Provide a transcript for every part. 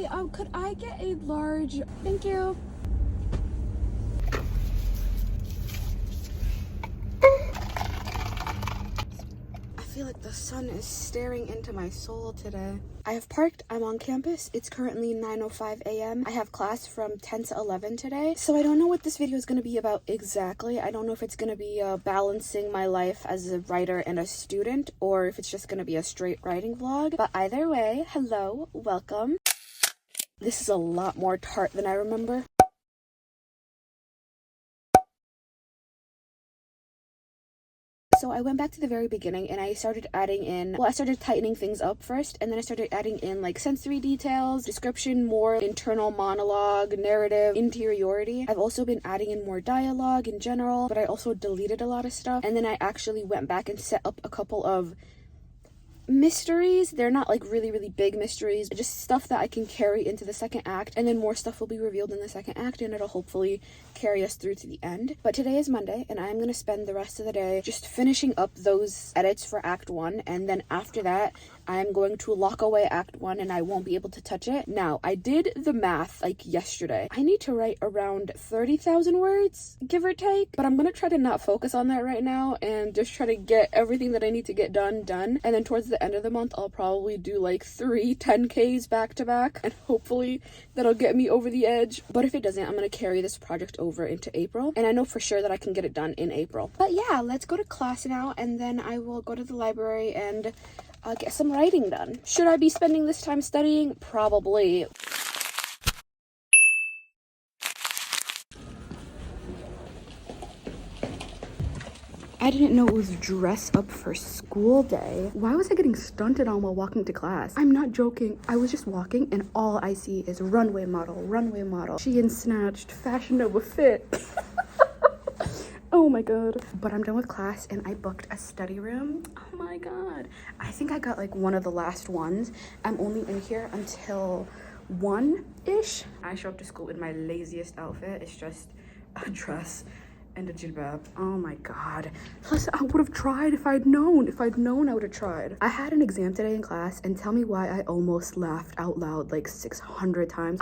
Hi, could I get a large? Thank you. I feel like the sun is staring into my soul today. I have parked, I'm on campus. It's currently 9:05 a.m. I have class from 10 to 11 today. So I don't know what this video is going to be about exactly. I don't know if it's going to be balancing my life as a writer and a student, or if it's just going to be a straight writing vlog. But either way, hello, welcome. This is a lot more tart than I remember. So I went back to the very beginning and I started adding in, well, I started tightening things up first, and then I started adding in like sensory details, description, more internal monologue, narrative, interiority. I've also been adding in more dialogue in general, but I also deleted a lot of stuff. And then I actually went back and set up a couple of mysteries. They're not like really big mysteries, just stuff that I can carry into the second act, and then more stuff will be revealed in the second act, and it'll hopefully carry us through to the end. But today is Monday and I'm gonna spend the rest of the day just finishing up those edits for act 1, and then after that I'm going to lock away act 1 and I won't be able to touch it. Now, I did the math like yesterday. I need to write around 30,000 words, give or take, but I'm gonna try to not focus on that right now and just try to get everything that I need to get done. And then towards the end of the month, I'll probably do like 3 10Ks back to back, and hopefully that'll get me over the edge. But if it doesn't, I'm gonna carry this project over into April, and I know for sure that I can get it done in April. But yeah, let's go to class now, and then I will go to the library and get some writing done. Should I be spending this time studying? Probably. I didn't know it was dress up for school day. Why was I getting stunted on while walking to class? I'm not joking. I was just walking and all I see is runway model, Shein snatched, Fashion Nova fit. Oh my god. But I'm done with class and I booked a study room. Oh my god. I think I got like one of the last ones. I'm only in here until 1-ish. I show up to school in my laziest outfit. It's just a dress and a jilbab. Oh my god. Plus, I would have tried if I'd known. If I'd known, I would have tried. I had an exam today in class, and tell me why I almost laughed out loud like 600 times.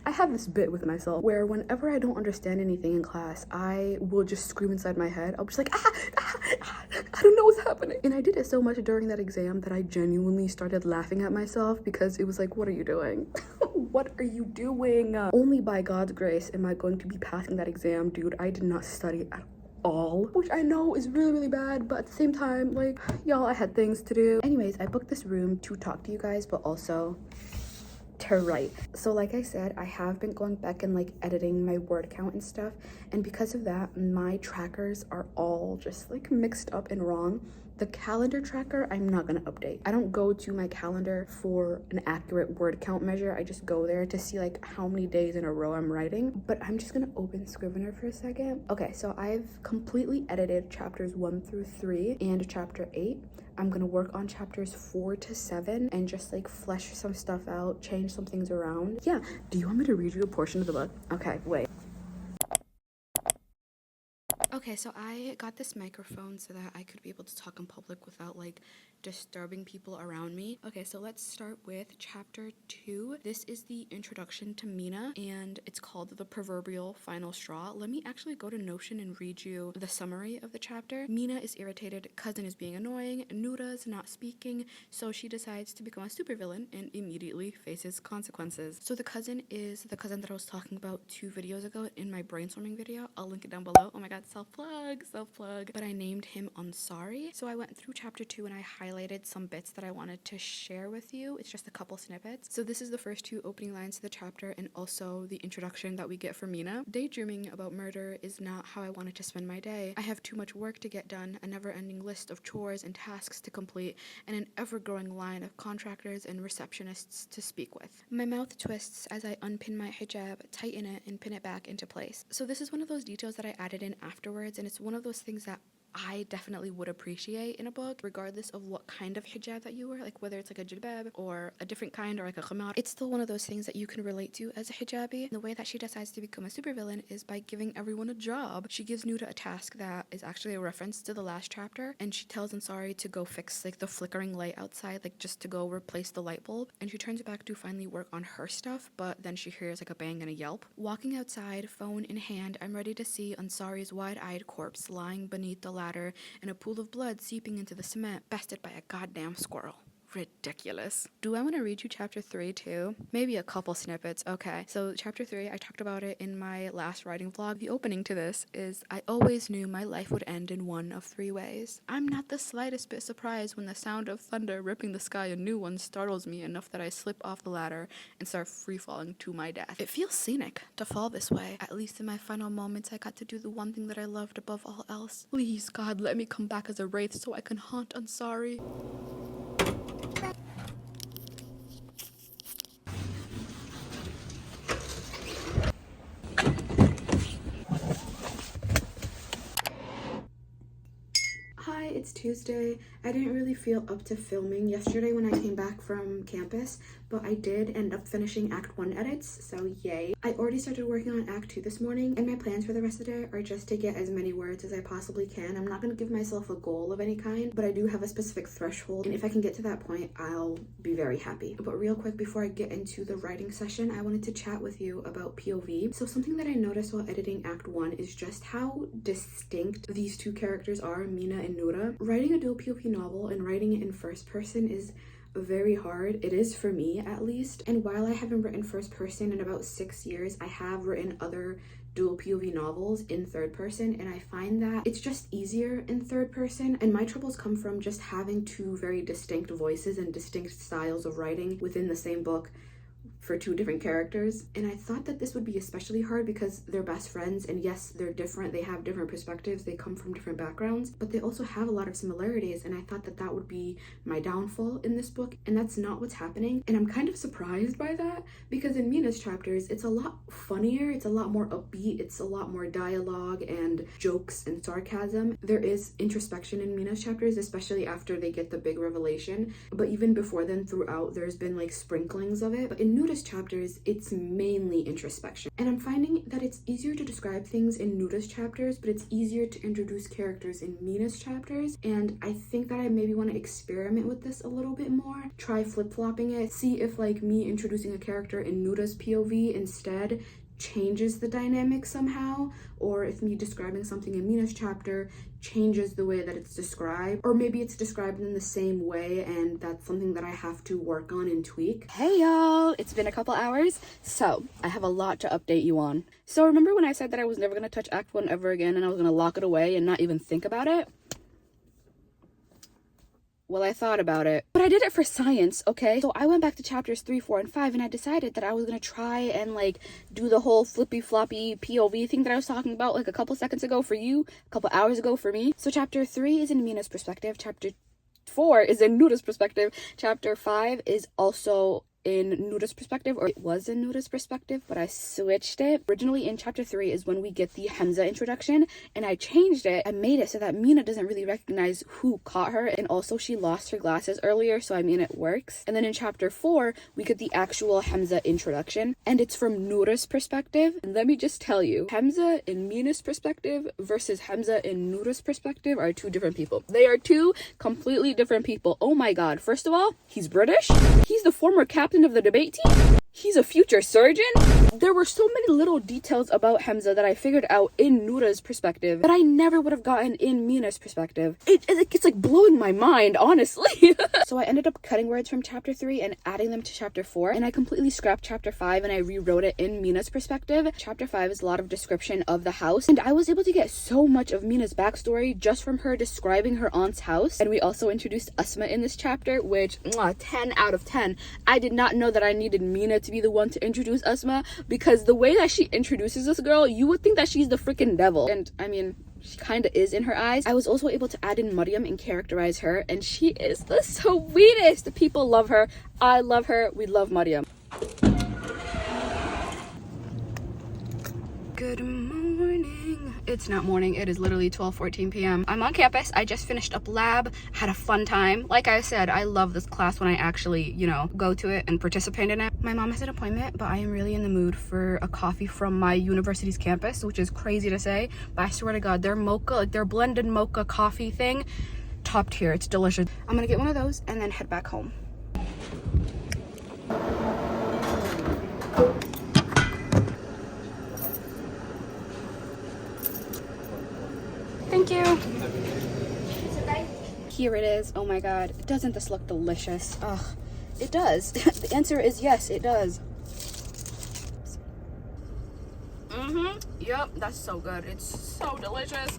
I have this bit with myself where whenever I don't understand anything in class, I will just scream inside my head. I'll just like, I don't know what's happening. And I did it so much during that exam that I genuinely started laughing at myself, because it was like, what are you doing? What are you doing? Only by God's grace am I going to be passing that exam, dude. I did not study at all, which I know is really bad, but at the same time, like, y'all, I had things to do. Anyways, I booked this room to talk to you guys, but also to write. So like I said, I have been going back and like editing my word count and stuff, and because of that, my trackers are all just like mixed up and wrong. The calendar tracker, I'm not gonna update. I don't go to my calendar for an accurate word count measure. I just go there to see like how many days in a row I'm writing. But I'm just gonna open Scrivener for a second. Okay, so I've completely edited chapters 1 through 3 and chapter 8. I'm gonna work on chapters 4 to 7 and just like flesh some stuff out, change some things around. Yeah, do you want me to read you a portion of the book? Okay, wait. Okay, so I got this microphone so that I could be able to talk in public without like disturbing people around me. Okay, so let's start with chapter 2. This is the introduction to Mina, and it's called The Proverbial Final Straw. Let me actually go to Notion and read you the summary of the chapter. Mina is irritated, cousin is being annoying, Nura's not speaking, so she decides to become a supervillain and immediately faces consequences. So the cousin is the cousin that I was talking about 2 videos ago in my brainstorming video. I'll link it down below. Oh my god, self-plug. But I named him Ansari. So I went through chapter 2 and I highlighted some bits that I wanted to share with you. It's just a couple snippets. So this is the first 2 opening lines to the chapter, and also the introduction that we get from Mina. Daydreaming about murder is not how I wanted to spend my day. I have too much work to get done, a never-ending list of chores and tasks to complete, and an ever-growing line of contractors and receptionists to speak with. My mouth twists as I unpin my hijab, tighten it, and pin it back into place. So this is one of those details that I added in afterwards, and it's one of those things that I definitely would appreciate in a book, regardless of what kind of hijab that you wear, like whether it's like a jilbab or a different kind or like a khimar. It's still one of those things that you can relate to as a hijabi. And the way that she decides to become a supervillain is by giving everyone a job. She gives Nuda a task that is actually a reference to the last chapter, and she tells Ansari to go fix like the flickering light outside, like just to go replace the light bulb. And she turns back to finally work on her stuff, but then she hears like a bang and a yelp. Walking outside, phone in hand, I'm ready to see Ansari's wide-eyed corpse lying beneath the ladder and a pool of blood seeping into the cement, bested by a goddamn squirrel. Ridiculous. Do I want to read you chapter 3 too? Maybe a couple snippets. Okay, so chapter 3, I talked about it in my last writing vlog. The opening to this is, I always knew my life would end in one of 3 ways. I'm not the slightest bit surprised when the sound of thunder ripping the sky a new one startles me enough that I slip off the ladder and start free falling to my death. It feels scenic to fall this way. At least in my final moments, I got to do the one thing that I loved above all else. Please, God, let me come back as a wraith so I can haunt Ansari. Hi, it's Tuesday. I didn't really feel up to filming yesterday when I came back from campus, but I did end up finishing Act 1 edits, so yay. I already started working on Act 2 this morning, and my plans for the rest of the day are just to get as many words as I possibly can. I'm not going to give myself a goal of any kind, but I do have a specific threshold, and if I can get to that point, I'll be very happy. But real quick, before I get into the writing session, I wanted to chat with you about POV. So something that I noticed while editing Act 1 is just how distinct these two characters are, Mina and Noura. Writing a dual POV novel and writing it in first person is very hard. It is for me, at least. And while I haven't written first person in about 6 years, I have written other dual POV novels in third person, and I find that it's just easier in third person. And my troubles come from just having two very distinct voices and distinct styles of writing within the same book for two different characters. And I thought that this would be especially hard because they're best friends, and yes, they're different, they have different perspectives, they come from different backgrounds, but they also have a lot of similarities, and I thought that that would be my downfall in this book, and that's not what's happening. And I'm kind of surprised by that, because in Mina's chapters, it's a lot funnier, it's a lot more upbeat, it's a lot more dialogue and jokes and sarcasm. There is introspection in Mina's chapters, especially after they get the big revelation, but even before then, throughout, there's been like sprinklings of it. But in Nuda's chapters, it's mainly introspection, and I'm finding that it's easier to describe things in Nuda's chapters, but it's easier to introduce characters in Mina's chapters. And I think that I maybe want to experiment with this a little bit more, try flip-flopping it, see if like me introducing a character in Nuda's POV instead changes the dynamic somehow, or if me describing something in Mina's chapter changes the way that it's described, or maybe it's described in the same way and that's something that I have to work on and tweak. Hey y'all, it's been a couple hours, so I have a lot to update you on. So remember when I said that I was never going to touch Act 1 ever again and I was going to lock it away and not even think about it? Well, I thought about it, but I did it for science, okay? So I went back to chapters 3, 4, and 5, and I decided that I was gonna try and like do the whole flippy floppy POV thing that I was talking about like a couple seconds ago for you, a couple hours ago for me. So chapter 3 is in Mina's perspective, chapter 4 is in Nuda's perspective, chapter 5 is also in Nuda's perspective, or it was in Nuda's perspective, but I switched it. Originally in chapter 3 is when we get the Hamza introduction, and I changed it. I made it so that Mina doesn't really recognize who caught her, and also she lost her glasses earlier, so I mean it works. And then in chapter 4 we get the actual Hamza introduction, and it's from Nuda's perspective. And let me just tell you, Hamza in Mina's perspective versus Hamza in Nuda's perspective are two different people. They are two completely different people. Oh my god, first of all, he's British, he's the former captain of the debate team, he's a future surgeon. There were so many little details about Hamza that I figured out in Nuda's perspective that I never would have gotten in Mina's perspective. It's like blowing my mind, honestly. So I ended up cutting words from chapter 3 and adding them to chapter 4, and I completely scrapped chapter 5 and I rewrote it in Mina's perspective. Chapter 5 is a lot of description of the house, and I was able to get so much of Mina's backstory just from her describing her aunt's house. And we also introduced Asma in this chapter, which 10 out of 10. I did not know that I needed Mina to be the one to introduce Asma, because the way that she introduces this girl, you would think that she's the freaking devil. And I mean, she kind of is in her eyes. I was also able to add in Maryam and characterize her, and she is the sweetest. People love her. I love her. We love Maryam. Good morning. morning. It's not morning. It is literally 12:14 p.m. I'm on campus. I just finished up lab, had a fun time. Like I said, I love this class when I actually, you know, go to it and participate in it. My mom has an appointment, but I am really in the mood for a coffee from my university's campus, which is crazy to say, but I swear to God, their mocha, like their blended mocha coffee thing, top tier. It's delicious. I'm gonna get one of those and then head back home. Thank you. Here it is. Oh my God. Doesn't this look delicious? Ugh, it does. The answer is yes, it does. Yep, that's so good. It's so delicious.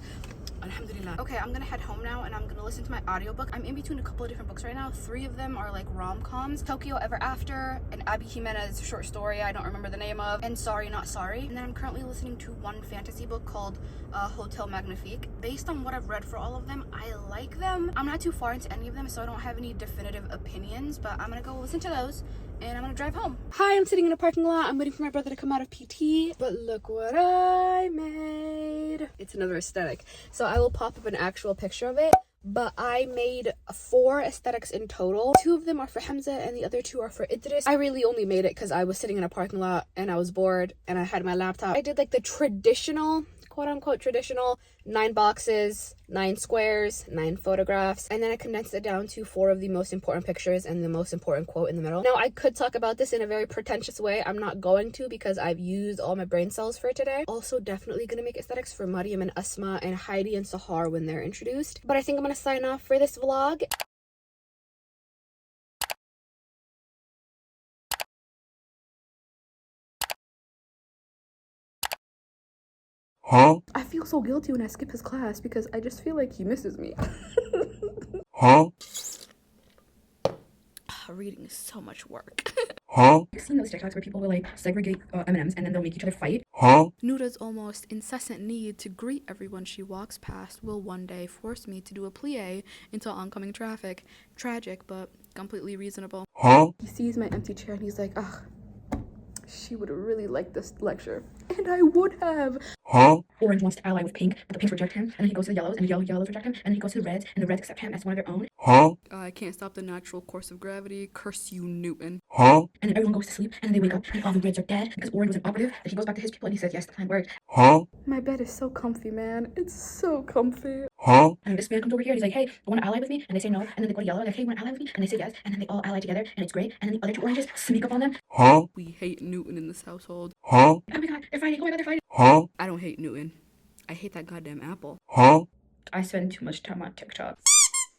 Alhamdulillah. Okay, I'm gonna head home now and I'm gonna listen to my audiobook. I'm in between a couple of different books right now. 3 of them are like rom-coms. Tokyo Ever After, an Abby Jimenez short story I don't remember the name of, and Sorry Not Sorry. And then I'm currently listening to one fantasy book called Hotel Magnifique. Based on what I've read for all of them, I like them. I'm not too far into any of them, so I don't have any definitive opinions, but I'm gonna go listen to those and I'm gonna drive home. Hi, I'm sitting in a parking lot. I'm waiting for my brother to come out of PT, but look what I made. It's another aesthetic, so I will pop up an actual picture of it, but I made 4 aesthetics in total. 2 of them are for Hamza and the other 2 are for Idris. I really only made it because I was sitting in a parking lot and I was bored and I had my laptop. I did like the traditional, quote-unquote traditional, 9 boxes, 9 squares, 9 photographs, and then I condensed it down to 4 of the most important pictures and the most important quote in the middle. Now, I could talk about this in a very pretentious way. I'm not going to because I've used all my brain cells for today. Also, definitely gonna make aesthetics for Mariam and Asma and Heidi and Sahar when they're introduced. But I think I'm gonna sign off for this vlog. Huh? I feel so guilty when I skip his class because I just feel like he misses me. Huh? Reading is so much work. Huh? You've seen those TikToks where people will like segregate M&Ms and then they'll make each other fight? Huh? Nuda's almost incessant need to greet everyone she walks past will one day force me to do a plie into oncoming traffic. Tragic, but completely reasonable. Huh? He sees my empty chair and he's like, ugh, she would really like this lecture. And I would have. Huh? Orange wants to ally with pink, but the pinks reject him. And then he goes to the yellows, and the yellows reject him. And then he goes to the reds, and the reds accept him as one of their own. Huh? I can't stop the natural course of gravity. Curse you, Newton. Huh? And then everyone goes to sleep, and then they wake up, and all the reds are dead because Orange was an operative. And he goes back to his people, and he says, yes, the plan worked. Huh? My bed is so comfy, man. It's so comfy. Huh? And this man comes over here, and he's like, hey, you want to ally with me? And they say no. And then they go to yellow, and they're like, hey, you want to ally with me? And they say yes. And then they all ally together, and it's great. And then the other 2 oranges sneak up on them. Huh? We hate Newton in this household. Huh? Oh my God, they're fighting. Oh my God, they're fighting. Huh? I don't hate Newton. I hate that goddamn apple. Huh? I spend too much time on TikTok.